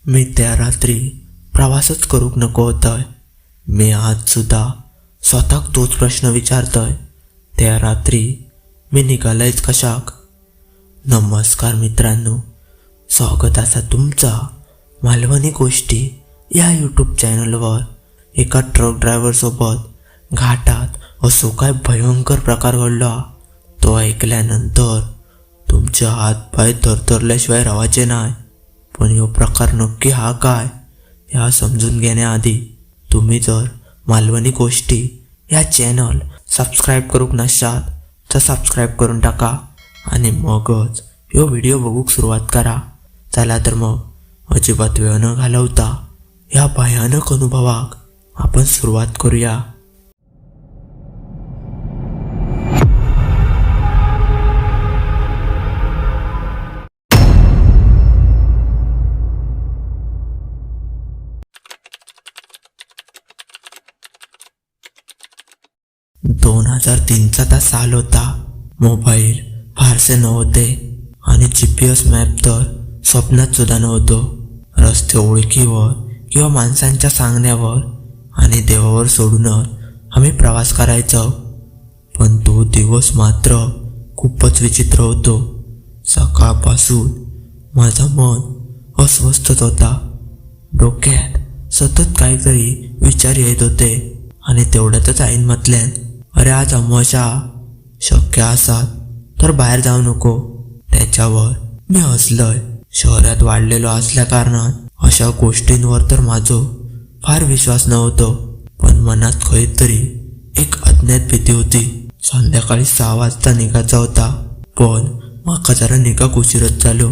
मी त्या रात्री प्रवासच करूक नको होतंय. मी आज सुद्धा स्वतःक तोच प्रश्न विचारतय. त्या रात्री मी निघालयच कशाक? नमस्कार मित्रांनो, स्वागत असा तुमचा मालवणी गोष्टी या यूट्यूब चॅनलवर. एका ट्रक ड्रायव्हर सोबत घाटात असो काय भयंकर प्रकार घडला तो ऐकल्यानंतर तुमचे हात पाय थरथरल्याशिवाय राहायचे नाही. पण यो प्रकार नक्की हा काय ह्या समजून घेण्याआधी तुम्ही जर मालवणी गोष्टी या चॅनल सबस्क्राईब करूक नसाल तर सबस्क्राईब करून टाका आणि मगच यो व्हिडिओ बघूक सुरुवात करा. चला तर मग अजिबात वेळ न घालवता या भयानक अनुभवाक आपण सुरुवात करूया. चा साल होता. मोबाईल फारसे नव्हते आणि GPS मॅप तर स्वप्नात सुद्धा नव्हतो. रस्ते ओळखीवर किंवा माणसांच्या सांगण्यावर आणि देवावर सोडूनच आम्ही प्रवास करायचो. पण तो दिवस मात्र खूपच विचित्र होतो. सकाळपासून माझं मन अस्वस्थ होता. डोक्यात सतत काहीतरी विचार येत होते आणि तेवढ्यातच आईन म्हटल्यान, अरे आज अमावस्या, शक्य असाल तर बाहेर जाऊ नको. त्याच्यावर मी हसलोय. शहरात वाढलेलो असल्या कारणात अशा गोष्टींवर तर माझं फार विश्वास नव्हतो. पण मनात काहीतरी एक अज्ञात भीती होती. संध्याकाळी 6 वाजता निघायचा होता, पण माका जरा निघाक उशीरच झालो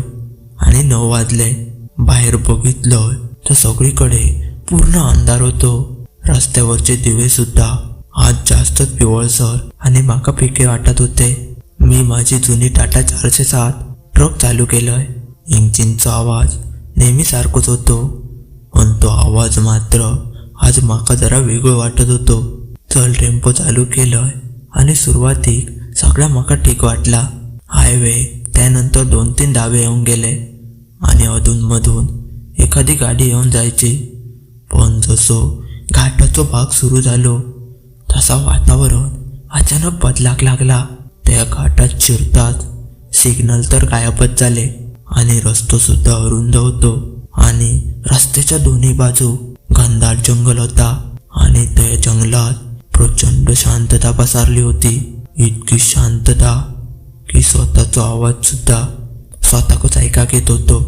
आणि 9 वाजले. बाहेर बघितलं तर सगळीकडे पूर्ण अंधार होतो. रस्त्यावरचे दिवे सुद्धा आज जास्तच पिवळसर आणि माका फिके वाटत होते. मी माझी जुनी टाटा 407 ट्रक चालू केलंय. इंजिनचा आवाज नेहमी सारखंच होतो, पण तो आवाज मात्र आज माका जरा वेगळं वाटत होतो. चल टेम्पो चालू केलंय आणि सुरुवातीक सगळा माका ठीक वाटला. हायवे, त्यानंतर 2-3 डावे येऊन गेले आणि अधूनमधून एखादी गाडी येऊन जायची. पण जसो घाटाचा भाग सुरू झालो तसा वातावरण अचानक बदलाक लागला. त्या घाटात शिरताच सिग्नल तर गायबच झाले आणि रस्तो सुद्धा अरुंद होतो आणि रस्त्याच्या दोन्ही बाजू घनदाट जंगल होता आणि त्या जंगलात प्रचंड शांतता पसरली होती. इतकी शांतता की स्वतःचा आवाज सुद्धा स्वतःच ऐकाक येत होतो.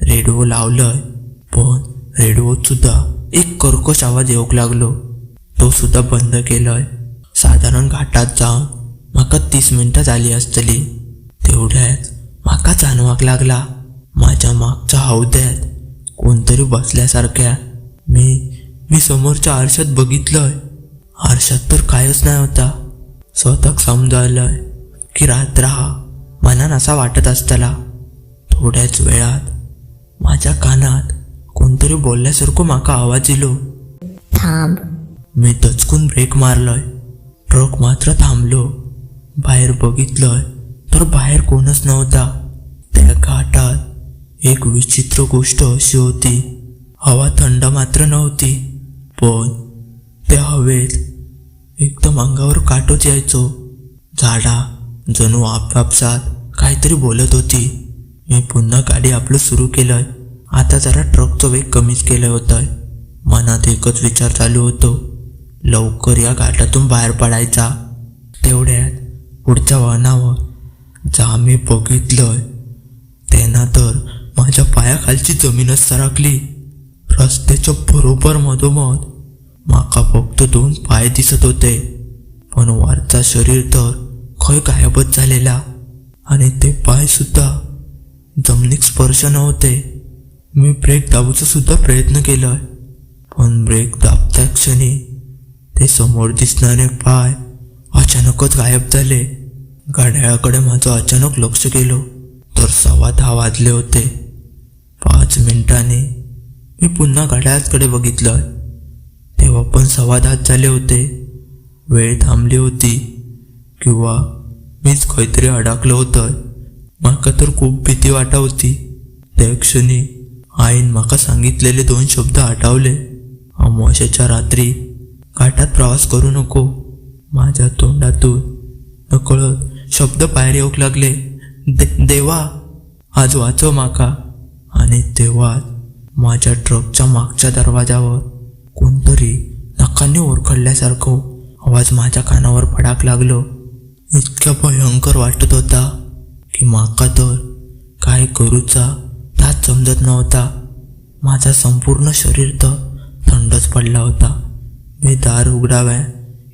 रेडिओ लावलंय, पण रेडिओत सुद्धा एक कर्कश आवाज येऊक लागलो. तो सुद्धा बंद केलंय. साधारण घाटात जाऊन माका 30 मिनिटं झाली असतली. तेवढ्यात माका जाणवाक लागला माझ्या मागच्या हौद्यात कोणतरी बसल्यासारख्या. मी समोरच्या आरशात बघितलंय. आरशात तर कायच नाही होता. स्वतःक समजायलंय की रात्र हा मनान असा वाटत असताला. थोड्याच वेळात माझ्या कानात कोणतरी बोलल्यासारखं माका आवाज येलो, थांब. मी दचकून ब्रेक मारलोय. ट्रक मात्र थांबलो. बाहेर बघितलंय तर बाहेर कोणच नव्हता. त्या घाटात एक विचित्र गोष्ट अशी होती, हवा थंड मात्र नव्हती, पण त्या हवेत एकदम अंगावर काटोच यायचो. झाडा जणू आपापसात काहीतरी बोलत होती. मी पुन्हा गाडी आपलं सुरू केलंय. आता जरा ट्रकचा वेग कमीच केलं होतं. मनात एकच विचार चालू होतो, लवकर या घाटातून बाहेर पडायचा. तेवढ्यात पुढच्या वाहनावर जा मी बघितलंय त्यांना तर माझ्या पायाखालची जमीनच सरकली. रस्त्याच्या बरोबर मधोमध माका फक्त 2 पाय दिसत होते, पण वरचा शरीर तर खय गायबच झालेला आणि ते पाय सुद्धा जमिनीक स्पर्श नव्हते. मी ब्रेक दाबूचा सुद्धा प्रयत्न केलाय, पण ब्रेक दाबत्या क्षणी ते समोर दिसणारे पाय अचानकच गायब झाले. घड्याळाकडे माझं अचानक लक्ष गेलो तर 10:15 वाजले होते. 5 मिनिटांनी मी पुन्हा घड्याळाकडे बघितलं तेव्हा पण 10:15 झाले होते. वेळ थांबली होती किंवा मीच काहीतरी अडकलं होतं. माका तर खूप भीती वाटत होती. त्या क्षणी आईन म्हाका सांगितलेले 2 शब्द आठवले. अमावस्येच्या रात्री घाटात प्रवास करू नको. माझ्या तोंडातून नकळत शब्द बाहेर येऊक लागले. देवा, आज वाचव माका. आणि तेव्हाच माझ्या ट्रकच्या मागच्या दरवाजावर कोणतरी नखांनी ओरखडल्यासारखं आवाज माझ्या कानावर पडाक लागलो. इतक्या भयंकर वाटत होता की माका तर काय करूचा त्यात समजत नव्हता. माझा संपूर्ण शरीर तर थंडच पडला होता. मी दार उघडाव्या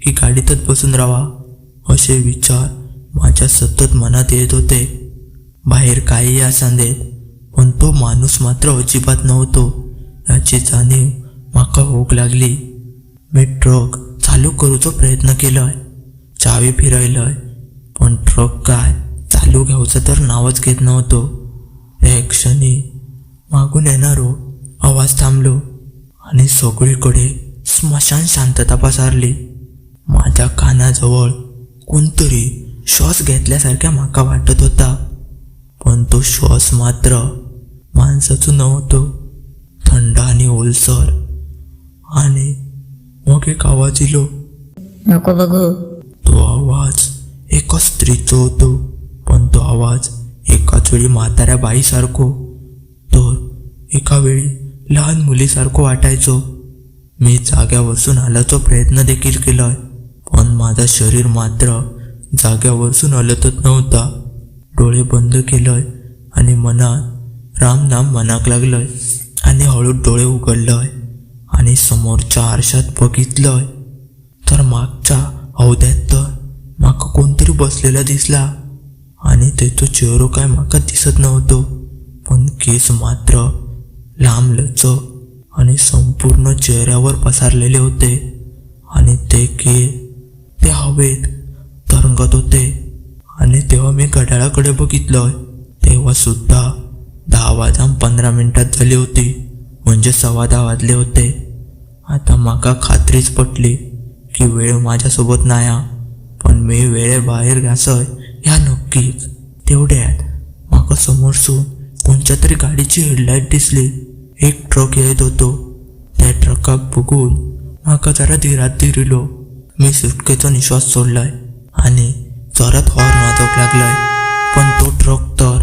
की गाडीतच बसून राहावा असे विचार माझ्या सतत मनात येत होते. बाहेर काही आसांदेत, पण तो माणूस मात्र अजिबात नव्हतो याची जाणीव माका होऊक लागली. मी ट्रक चालू करूचो प्रयत्न केलोय, चावी फिरयलय, पण ट्रक काय चालू घ्यायचं तर नावच घेत नव्हतो. एक क्षणी मागून येणारो आवाज थांबलो आणि सगळीकडे स्मशान शांतता पसरली. माझ्या कानाजवळ कोणतरी श्वास घेतल्यासारख्या माका वाटत होता, पण तो श्वास मात्र माणसाचं नव्हतो. थंड आणि ओलसर. आणि मग एक आवाज इलो. नको बघू. तो आवाज एका स्त्रीचा होतो, पण तो आवाज एकाच वेळी म्हाताऱ्या बाईसारखो तर एका वेळी लहान मुलीसारखं वाटायचो. मी जाग्यावरसून हलायचा प्रयत्न देखील केलाय, पण माझा शरीर मात्र जाग्यावरसून हलतच नव्हता. डोळे बंद केलंय आणि मनात रामनाम म्हणाक लागलंय आणि हळू डोळे उघडलंय आणि समोरच्या आरशात बघितलंय तर मागच्या हौद्यात तर माका कोणतरी बसलेला दिसला. आणि त्याचा चेहरा काय माका दिसत नव्हतो, पण केस मात्र लांब लचक आणि संपूर्ण चेहऱ्यावर पसरलेले होते. आणि ते केस ते हवेत तरंगत होते. आणि तेव्हा मी घड्याळाकडे बघितलंय तेव्हा सुद्धा 10:15 झाली होती, म्हणजे 10:15 वाजले होते. आता माका खात्रीच पटली की वेळ माझ्यासोबत नाही, पण मी वेळेबाहेर घासय ह्या नक्कीच. तेवढ्यात माका समोरसून कोणत्या तरी गाडीची हेडलाईट दिसली. एक ट्रक येत होतो. त्या ट्रकाक बघून माका जरा धीरात इलो. मी सुटकेचा निश्वास सोडलाय आणि जोरात हॉर्न वाजवू लागलाय, पण तो ट्रक तर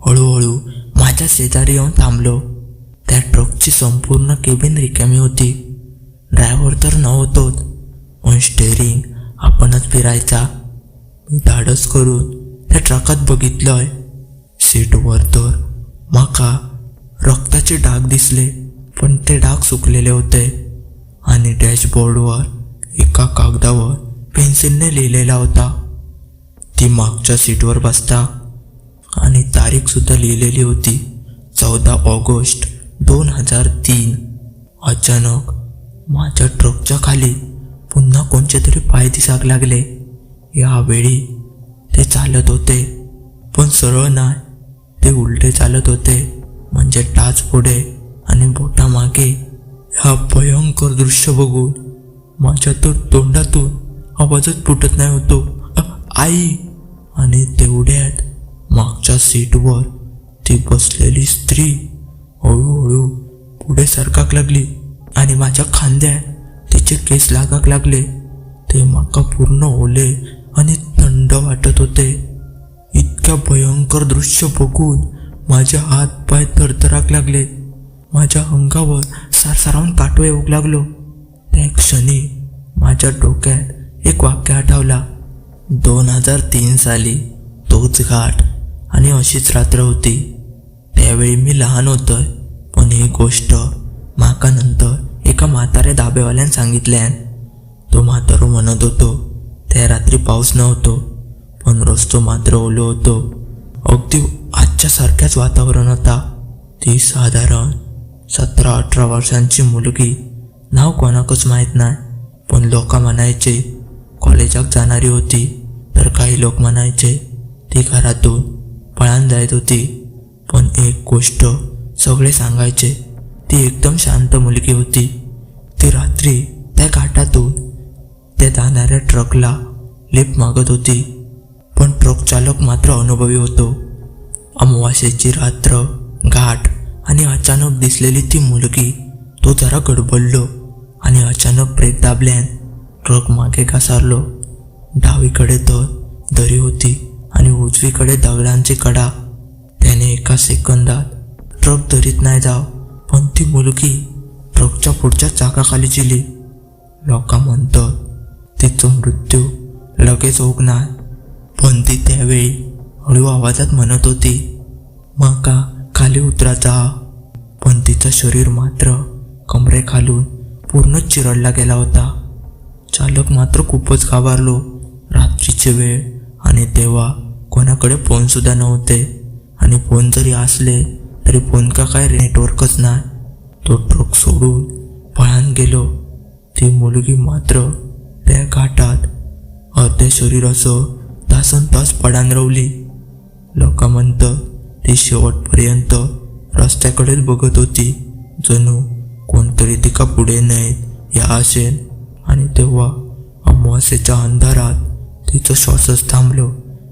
हळूहळू माझ्या शेजारी येऊन थांबलो. त्या ट्रकची संपूर्ण केबिन रिकामी होती. ड्रायव्हर तर नव्हतोच, पण स्टेअरिंग आपणच फिरायचा. मी धाडस करून त्या ट्रकात बघितलंय. सीटवर तर माका रक्ताचे डाग दिसले, पण ते डाग सुकलेले होते. आणि डॅशबोर्डवर एका कागदावर पेन्सिलने लिहिलेला होता. ती मागच्या सीटवर बसता आणि तारीख सुद्धा लिहिलेली होती, 14 ऑगस्ट 2003. अचानक माझ्या ट्रकच्या खाली पुन्हा कोणते तरी पाय दिसाक लागले. यावेळी ते चालत होते, पण सरळ नाही, ते उलटे चालत होते, म्हणजे टाच पुढे आणि बोटा मागे. हा भयंकर दृश्य बघून माझ्या तर तोंडातून आवाजच फुटत नाही होतो, आई. आणि तेवढ्यात मागच्या सीटवर ती बसलेली स्त्री हळूहळू पुढे सरकाक लागली आणि माझ्या खांद्यात तिचे केस लागाक लागले. ते माका पूर्ण ओले आणि थंड वाटत होते. इतक्या भयंकर दृश्य बघून माझे हात पाय थरथराक लागले. माझ्या अंगावर सरसरावून काटवे येऊ लागलो. त्या क्षणी माझ्या डोक्यात एक वाक्य आठवला. 2003 साली तोच घाट आणि अशीच रात्र होती. त्यावेळी मी लहान होतोय, पण ही गोष्ट माका नंतर एका म्हाताऱ्या धाब्यावाल्यान सांगितल्यान. तो म्हातारो म्हणत होतो त्या रात्री पाऊस नव्हतो, पण रस्तो मात्र ओलो होतो. अगदी आजच्या सारख्याच वातावरण होता. ती साधारण 17-18 वर्षांची मुलगी, नाव कोणाकच माहीत नाही, पण लोक म्हणायचे कॉलेजात जाणारी होती, तर काही लोक म्हणायचे ती घरातून पळान जात होती. पण एक गोष्ट सगळे सांगायचे, ती एकदम शांत मुलगी होती. ती रात्री त्या घाटातून त्या जाणाऱ्या ट्रकला लिफ्ट मागत होती, पण ट्रक चालक मात्र अनुभवी होतो. अमावास्येची रात्र, घाट आणि अचानक दिसलेली ती मुलगी. तो जरा गडबडलो आणि अचानक ब्रेक दाबल्यान ट्रक मागे घसारलो. डावीकडे तर दरी होती आणि उजवीकडे दगडांची कडा. त्याने एका सेकंदात ट्रक दरीत नाही जाव, पण ती मुलगी ट्रकच्या पुढच्या चाकाखाली जिली. लोक म्हणतात तिचं मृत्यू लगेच होणार, पण ती त्यावेळी हळू आवाजात म्हणत होती, माका खाली उतरायचा. पण तिचं शरीर मात्र कमरेखालून पूर्णच चिरडला गेला होता. चालक मात्र खूपच घाबरलो. रात्रीची वेळ आणि तेव्हा कोणाकडे फोन सुद्धा नव्हते, आणि फोन जरी असले तरी फोन का काय नेटवर्कच नाही. तो ट्रक सोडून पळान गेलो. ती मुलगी मात्र त्या घाटात अर्धे शरीर असं तासन तास पडान रवली. लोक म्हणतात ती शेवटपर्यंत रस्त्याकडेच बघत होती, जणू कोणतरी तिका पुढे नाहीत या आशेन. आणि तेव्हा अमावास्येच्या अंधारात तिचं श्वासच थांबलो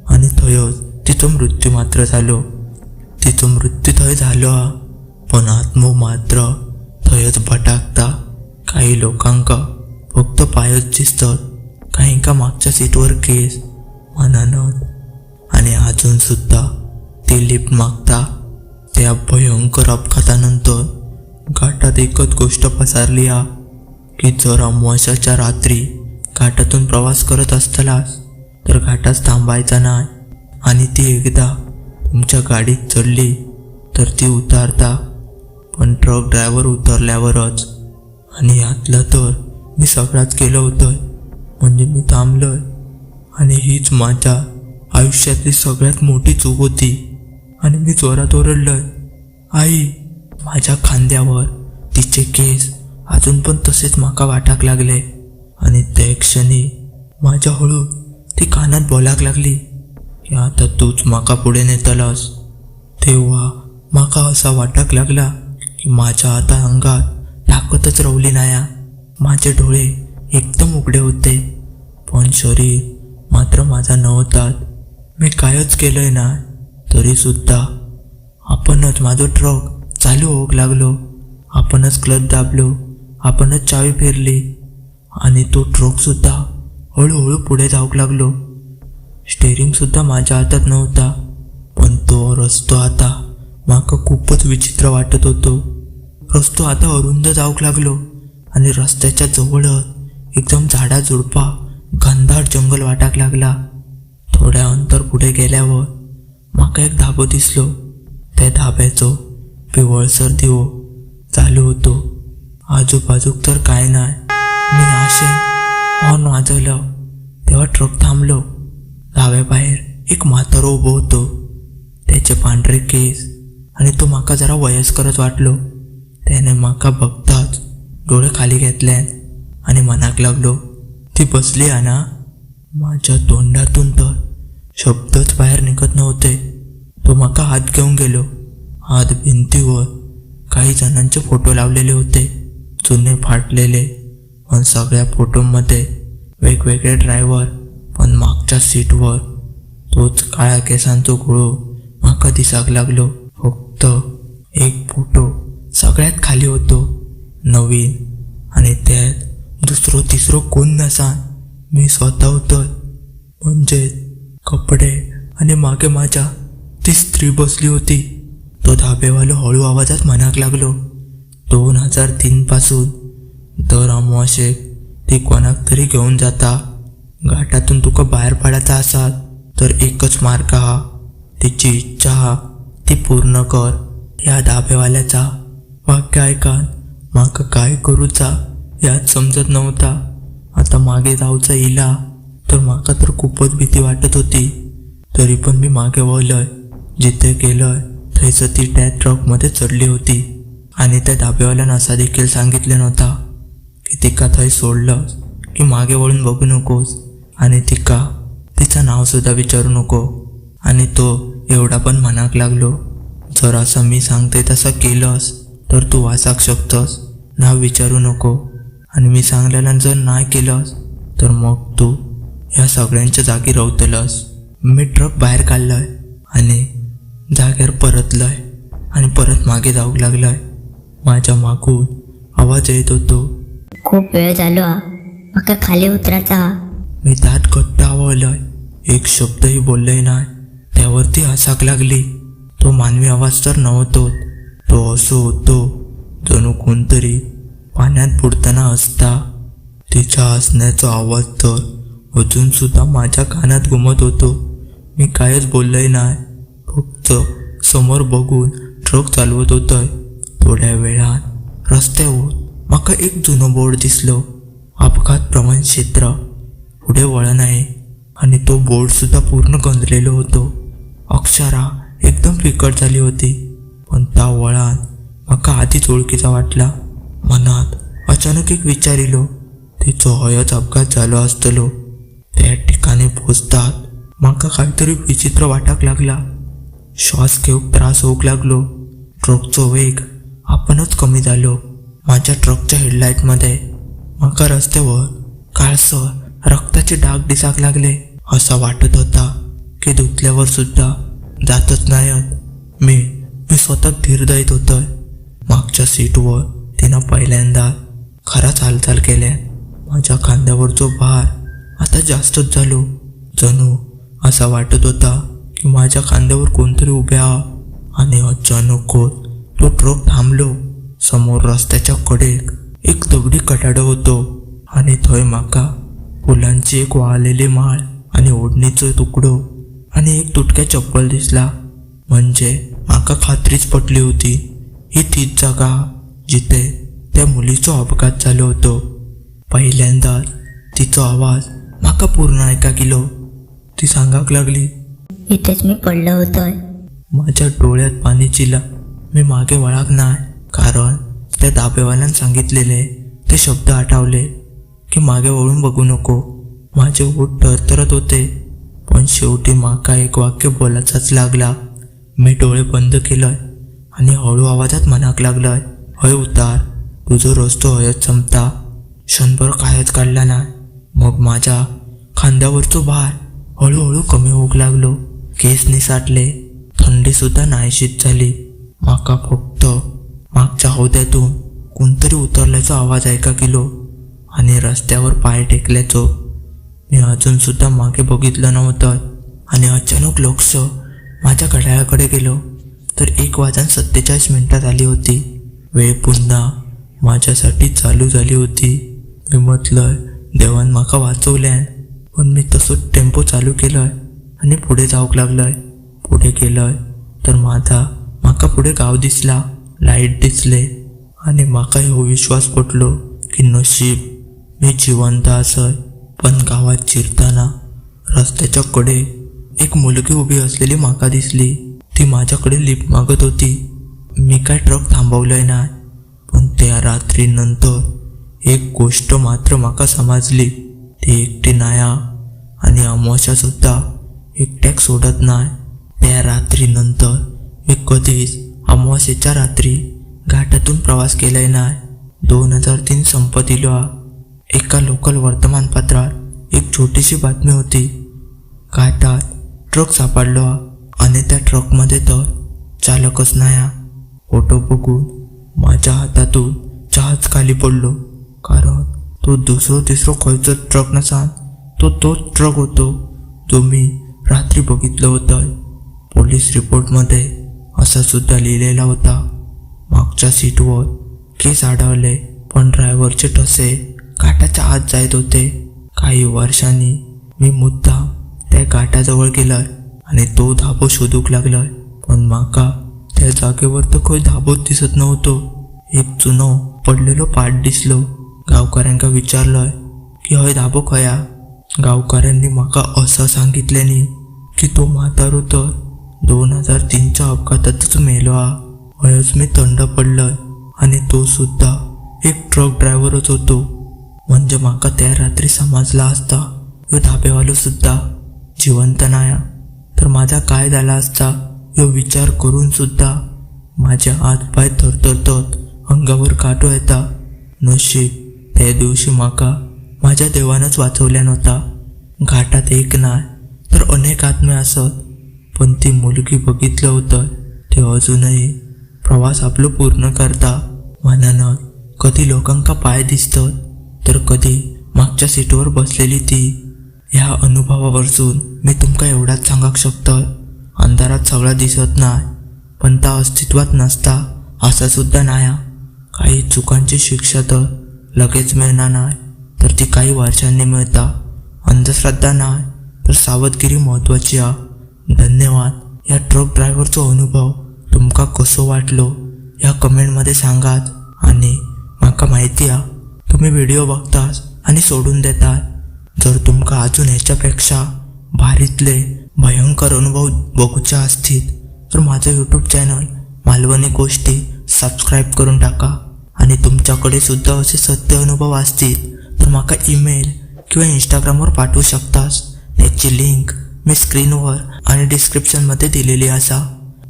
आणि थयच तिचं मृत्यू मात्र झालो. तिचं मृत्यू थंय झालो, पण आत्मो मात्र थंयच भटाकता. काही लोकांका फक्त पायच दिसतात, काहींका मागच्या सीटवर केस मनानत, आणि अजून सुद्धा ते लिफ्ट मागता. त्या भयंकर अपघातानंतर घाटात एकच गोष्ट पसरली की जर अमावास्याच्या रात्री घाटातून प्रवास करत असतालास तर घाटात थांबायचा नाही, आणि ती एकदा तुमच्या गाडीत चढली तर ती उतारता. पण ट्रक ड्रायव्हर उतरल्यावरच, आणि यातलं तर मी सगळ्यात केलं होतं, म्हणजे मी थांबलोय. आणि हीच माझ्या आयुष्यातली सगळ्यात मोठी चूक होती. आणि मी जोरात ओरडलोय, आई. माझ्या खांद्यावर तिचे केस अजून पण तसेच माका वाटाक लागले. आणि त्या क्षणी माझ्या हळू ती कानात बोलाक लागली की आता तूच माका पुढे नेतलस. तेव्हा माका असा वाटाक लागला की माझ्या आता अंगात ताकदच रवली नाही. माझे डोळे एकदम उघडे होते, पण शरीर मात्र माझा नव्हतात. मी कायच केलंय ना, तरी सुद्धा आपणच माझा ट्रक चालू होऊक लागलो. आपणच क्लच दाबलो, आपणच चावी फेरली, आणि तो ट्रक सुद्धा हळूहळू पुढे जाऊक लागलो. स्टेअरिंग सुद्धा माझ्या हातात नव्हता, पण तो रस्तो आता माका खूपच विचित्र वाटत होतो. रस्तो आता अरुंद जाऊक लागलो, आणि रस्त्याच्या जवळच एकदम झाडा झुडपा घनदाट जंगल वाटाक लागला. थोड्या अंतर पुढे गेल्यावर माका एक धाबो दिसलो. त्या धाब्याचो पिवळसर दिवो चालू होतो. आजूबाजूक तर काय नाही. मी आशेन हॉर्न वाजवलं तेव्हा ट्रक थांबलो. धाब्याबाहेर एक म्हातारो उभो होतो. त्याचे पांढरे केस, आणि तो माका जरा वयस्करच वाटलो. त्याने माका बघताच डोळे खाली घेतले आणि मनाक लागलो, ती बसली आहे ना. माझ्या तोंडातून तर शब्दच बाहेर निघत नव्हते. तो माका हात घेऊन गेलो. हात भिंतीवर काही जणांचे फोटो लावलेले होते, जुने फाटलेले. पण सगळ्या फोटोमध्ये वेगवेगळे ड्रायव्हर, पण मागच्या सीटवर तोच काळ्या केसांचो घोळो माका दिसाक लागलो. फक्त एक फोटो सगळ्यात खाली होतो, नवीन, आणि त्यात दुसरो तिसरो कोण नसा, मी स्वतः होतो. म्हणजे कपडे आणि मागे माझ्या ती स्त्री बसली होती. तो धाबेवालो हळू आवाजात म्हणाक लागलो, 2003 पासून दर अमावास्येक ती कोणाक तरी घेऊन जाता. घाटातून तुका बाहेर पडायचा असाल तर एकच मार्ग हा, तिची इच्छा हा, ती पूर्ण कर. या धाबेवाल्याचा वाक्य ऐकान माका काय करूचा यात समजत नव्हता. आता मागे जाऊचा इला तर माका तर खूपच भीती वाटत होती. तरी पण मी मागे वळलोय. जिथे गेलोय थैस ती त्या ट्रकमध्ये चढली होती, आणि त्या धाबेवाल्यानं असा देखील सांगितलं नव्हता की तिका थंय सोडलंस की मागे वळून बघू नकोस, आणि तिका तिचं नाव सुद्धा विचारू नको. आणि तो एवढा पण म्हणाक लागलो, जर असं मी सांगते तसं केलंस तर तू वाचाक शकतस, नाव विचारू नको. आणि मी सांगलेलं जर नाही केलंस तर मग तू ह्या सगळ्यांच्या जागी रवतलस. मी ट्रक बाहेर काढलोय आणि जागेवर परतलोय. आणि परत मागे जाऊ लागलाय. माझ्या मागून आवाज येत होतो. खूप वेळ झालो हा, म्हाका खाली उतराचा हा. मी दात घट्ट आवळलोय. एक शब्दही बोललोय नाही. त्यावरती हसाक लागली. तो मानवी आवाज तर नव्हतोच. तो असो होतो जणू कोणतरी पाण्यात बुडताना हसता. तिच्या हसण्याचा आवाज तर अजून सुद्धा माझ्या कानात घुमत होतो. मी कायच बोललोय नाही. फक्त समोर बघून ट्रक चालवत होतोय. थोड्या वेळात रस्त्यावर माका एक जुनं बोर्ड दिसलो. अपघात प्रवण क्षेत्र. पुढे वळण आहे आणि तो बोर्ड सुद्धा पूर्ण गंजलेलो होतो. अक्षरा एकदम फिकट झाली होती. पण त्या वळण माका आधीच ओळखीचा वाटला. मनात अचानक एक विचार इलो. तिचो हयच अपघात झालो असतलो. त्या ठिकाणी पोचतात माका काहीतरी विचित्र वाटाक लागला. श्वास घेऊक त्रास होऊक लागलो. ट्रकचो वेग आपणच कमी झालो. माझ्या ट्रकच्या हेडलाईटमध्ये माका रस्त्यावर काळसर रक्ताचे डाग दिसाक लागले. असा वाटत होता की धुतल्यावर सुद्धा जातच नाहीत. मी स्वतः धीर देत होतोय. मागच्या सीटवर तिनं पहिल्यांदा खराच हालचाल केल्या. माझ्या खांद्यावरचो भार आता जास्तच झालो. जणू असा वाटत होता की माझ्या खांद्यावर कोणतरी उभ्या. आणि अचानक तो ट्रक थांबलो. समोर रस्त्याच्या कडेक एक दगडी कठाडं होतो आणि थंय माका फुलांची एक वाळलेली माळ आणि ओढणीचो तुकडो आणि एक तुटक्या चप्पल दिसला. म्हणजे माका खात्रीच पटली होती ही तीच जागा जिथे त्या मुलीचो अपघात झालो होतो. पहिल्यांदाच तिचो आवाज माका पूर्ण ऐका गेलो. ती सांगाक लागली, इथेच मी पडलो होतोय. माझ्या डोळ्यात पाणी चिला. मी मागे वळाक नाही, कारण त्या धाब्यावाल्यानं सांगितलेले ते शब्द आठवले की मागे वळून बघू नको. माझे ओठ थरथरत होते. पण शेवटी माका एक वाक्य बोलायचाच लागला. मी डोळे बंद केलंय आणि हळू आवाजात म्हणाक लागलंय, हय उतार, तुझो रस्तो हयच संपता. क्षणभर कायच काढला नाही. मग माझ्या खांद्यावरचो भार हळूहळू कमी होऊक लागलो. केस निसाटले. थंडी सुद्धा नाहीशीच झाली. माका फक्त मागच्या हौद्यातून कोणतरी उतरल्याचा आवाज ऐका गेलो आणि रस्त्यावर पाय टेकल्याचो. मी अजून सुद्धा मागे बघितलं नव्हतं आणि अचानक लक्ष माझ्या घड्याळाकडे गेलो तर 1:47 आली होती. वेळ पुन्हा माझ्यासाठी चालू झाली होती. मी म्हटलंय, देवान माका वाचवल्यान. पण मी तसंच टेम्पो चालू केलंय आणि पुढे जाऊक लागलंय. पुढे गेलंय तर माका पुढे गाव दिसला. लाईट दिसले आणि माका ह्यो विश्वास पटलो की नशीब मी जिवंत असय. पण गावात शिरताना रस्त्याच्या कडे एक मुलगी उभी असलेली माका दिसली. ती माझ्याकडे लिफ्ट मागत होती. मी काय ट्रक थांबवलंय नाही. पण त्या रात्रीनंतर एक गोष्ट मात्र माका समजली. ती एकटी नाया आणि अमावस्या सुद्धा एकट्याक सोडत नाही. त्या रात्रीनंतर मी कधीच अमावस्येच्या रात्री घाटातून प्रवास केलाय नाही. 2003 संपत इलो. एका लोकल वर्तमानपत्रात एक छोटीशी बातमी होती. घाटात ट्रक सापडलो आणि त्या ट्रकमध्ये तर चालकच नाही. फोटो बघून माझ्या हातातून जहाज खाली पडलो, कारण तो दुसरो तिसरो खंयचो ट्रक नसान तोच ट्रक होतो जो मी रात्री बघितलं होतं. पोलीस रिपोर्टमध्ये असा सुद्धा लिहिलेला होता. मागच्या सीटवर केस आढळले, पण ड्रायव्हरचे ठसे घाटाच्या आत जात होते. काही वर्षांनी मी मुद्दाम त्या घाटाजवळ गेलोय आणि तो धाबो शोधूक लागलोय. पण माका त्या जागेवर तर काही धाबोच दिसत नव्हतो. एक जुनो पडलेलो पाट दिसलो. गावकऱ्यांका विचारलंय की हय धाबो खया. गावकऱ्यांनी माका असं सांगितल्यानी की तो म्हातारो तर 2003च्या अपघातातच मेलो हा. हयच मी थंड पडलोय आणि तो सुद्धा एक ट्रक ड्रायव्हरच होतो. म्हणजे माका त्या रात्री समजला असता ह्यो धाब्यावालो सुद्धा जिवंत नाही तर माझा काय झाला असता ह्यो विचार करून सुद्धा माझ्या हात पाय थरथरतात, अंगावर काटो येता. नशीब त्या दिवशी माका माझ्या देवानंच वाचवल्या नव्हता. घाटात एक नाही तर अनेक आत्मे असत, पण ती मुलगी बघितलं होतं ते अजूनही प्रवास आपलो पूर्ण करता म्हणून कधी लोकांका पाय दिसतात तर कधी मागच्या सीटवर बसलेली ती. ह्या अनुभवावरसून मी तुमका एवढाच सांगू शकतोय, अंधारात सगळं दिसत नाही पण ता अस्तित्वात नसता असं सुद्धा नाही. काही चुकांची शिक्षा तर लगेच मिळणार नाही तर ती काही वर्षांनी मिळता. अंधश्रद्धा नाही तर सावधगिरी महत्वाची आहे. धन्यवाद. या ट्रक ड्रायव्हरचो अनुभव तुमका कसो वाटलो या कमेंटमध्ये सांगात. आणि माका माहिती आहे तुम्ही व्हिडिओ बघतास आणि सोडून देतात. जर तुमका अजून ह्याच्यापेक्षा भारीतले भयंकर अनुभव बघूचे असतील तर माझं यूट्यूब चॅनल मालवणी गोष्टी सबस्क्राईब करून टाका. आणि तुमच्याकडे सुद्धा असे सत्य अनुभव असतील तर माका ईमेल किंवा इंस्टाग्रामवर पाठवू शकतास. याची लिंक मी स्क्रीनवर आणि डिस्क्रिप्शनमध्ये दिलेली असा.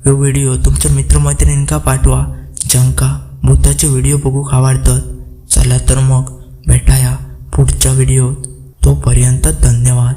हा व्हिडिओ तुमच्या मित्रमैत्रिणींका पाठवा ज्यांका भूताचे व्हिडिओ बघूक आवडतात. चला तर मग भेटाया पुढच्या व्हिडिओत. तोपर्यंत धन्यवाद.